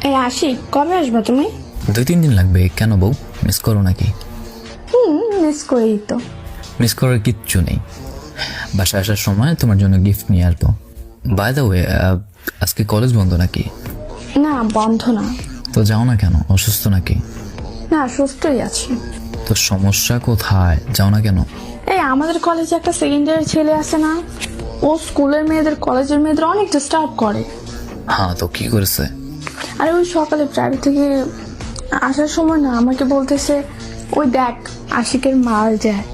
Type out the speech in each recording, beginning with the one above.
এই আশিক, কবে আসবে তুমি? 2-3 দিন লাগবে। কেন বউ, মিস করো নাকি? মিস করি তো। মিস করার কিচ্ছু নেই। বাসায় আসার সময় তোমার জন্য গিফট নিয়ে আসবো। বাই দ্য ওয়ে, আজকে কলেজ বন্ধ নাকি? না, বন্ধ না। তো যাও না কেন? অসুস্থ নাকি? না, সুস্থই আছি। তো সমস্যা কোথায়? যাও না কেন? এই আমাদের কলেজে একটা সেকেন্ড ইয়ারের ছেলে আছে না, ও স্কুলের মেয়েদের কলেজের মেয়েদের অনেক ডিস্টার্ব করে। হ্যাঁ, তো কি করেছে? আর ওই সকালে প্রাইভেট থেকে আসার সময় না আমাকে বলতেছে, ওই দেখ আশিকের মাল যায়।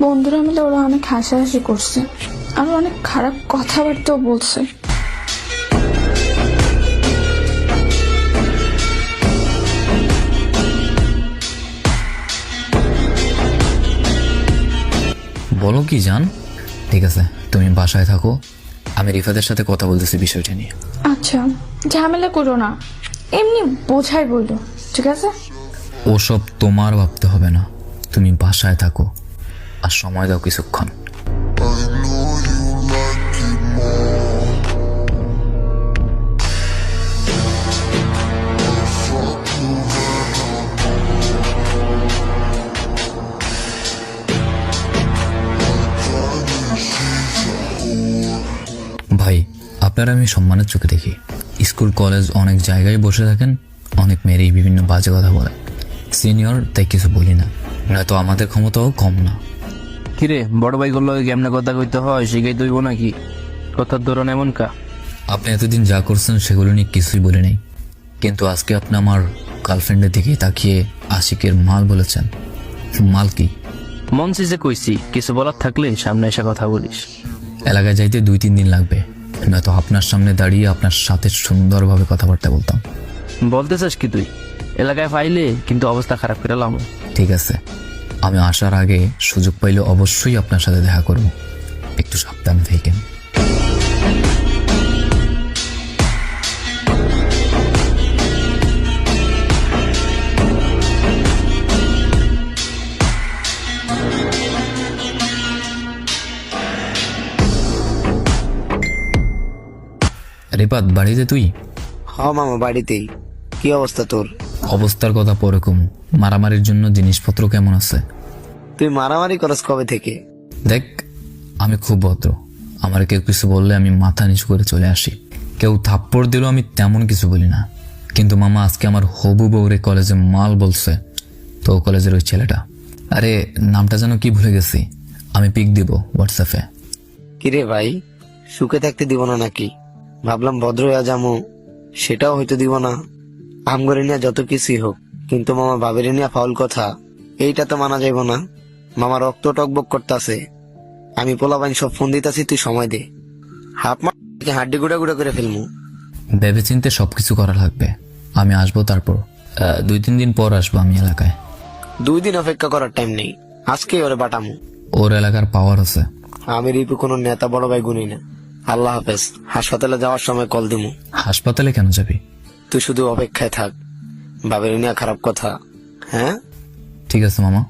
বন্ধুরা মিলে ওরা অনেক হাসাহাসি করছে আর অনেক খারাপ কথাবার্তাও বলছে। বলো কি জান? ঠিক আছে, তুমি বাসায় থাকো, আমি রিফাতের সাথে কথা বলতেছি বিষয়টা নিয়ে। আচ্ছা, ঝামেলা করো না, এমনি বোঝাই বললো, ঠিক আছে? ওসব তোমার ভাবতে হবে না, তুমি বাসায় থাকো আর সময় দাও কিছুক্ষণ। ভাই, আপনারা আমি সম্মানের চোখে দেখি। স্কুল কলেজ অনেক জায়গায় বসে থাকেন, অনেক মেয়েরই বিভিন্ন বাজে কথা বলে। সিনিয়র তাই কিছু বলি না, নয়তো আমাদের ক্ষমতাও কম না। কিরে, বড় ভাই গুলো কেমনে কথা কইতে হয় শিখাই দইব নাকি? কথার ধরন এমন কা? আপনি এতদিন যা করছেন সেগুলো নিয়ে কিছুই বলে নেই, কিন্তু আজকে আপনি আমার গার্লফ্রেন্ডের দিকে তাকিয়ে আশিকের মাল বলেছেন। মাল কি? মন সিজে কইছি, কিছু বলার থাকলে সামনে এসে কথা বলিস। এলাকায় যাইতে 2-3 দিন লাগবে, নয়তো আপনার সামনে দাঁড়িয়ে আপনার সাথে সুন্দরভাবে কথাবার্তা বলতাম। বলতে চাস কি তুই? এলাকায় পাইলে কিন্তু অবস্থা খারাপ করে লাম। ঠিক আছে, আমি আসার আগে সুযোগ পাইলে অবশ্যই আপনার সাথে দেখা করব, একটু সাবধানে থাকেন। রিপাত, বাড়িতে তুই? হ্যাঁ মামা, বাড়িতেই। কি অবস্থা তোর? অবস্থার কথা পরে কম, মারামারির জন্য জিনিসপত্র কেমন আছে? তুই মারামারি করস কবে থেকে? দেখ, আমি খুব ভদ্র, আমার কেউ কিছু বললে আমি মাথা নিচু করে চলে আসি। কেউ থাপ্পড় দিলেও আমি তেমন কিছু বলি না। কিন্তু মামা, আজকে আমার হবু বউরে কলেজে মাল বলছে, তো কলেজের ওই ছেলেটা, আরে নামটা যেন কি ভুলে গেছি, আমি পিক দিব হোয়াটসঅ্যাপে। কিরে ভাই, সুখে থাকতে দিব না নাকি? ভাবলাম ভদ্র হইয়া যামো, সেটাও হয়তো দিব না। আমগরে নিয়ে যত কিছুই হোক, কিন্তু মামা ভাবিরে নিয়ে ফাউল কথা, এইটা তো মানা যাইব না। মামা রক্ত টকবক করতেছে, আমি পোলাবাইন সব ফোন দিতেছি, তুই সময় দে। হাফ মা হাড্ডি গুড়া গুড়া করে ফেলমু। ভেবে চিন্তে সবকিছু করা লাগবে। আমি আসবো, তারপর 2-3 দিন পর আসবো আমি এলাকায়। 2 দিন অপেক্ষা করার টাইম নেই, আজকেই ওরে বাটামু। ওর এলাকার পাওয়ার আছে। আমি রিপু কোনো নেতা বড় ভাই গুনি না। আল্লাহ হাফেজ। হাসপাতালে যাওয়ার সময় কল দিমু। হাসপাতালে কেন যাবি? তুই শুধু অপেক্ষায় থাক, ভাবির নিয়ে খারাপ কথা। হ্যাঁ, ঠিক আছে মামা।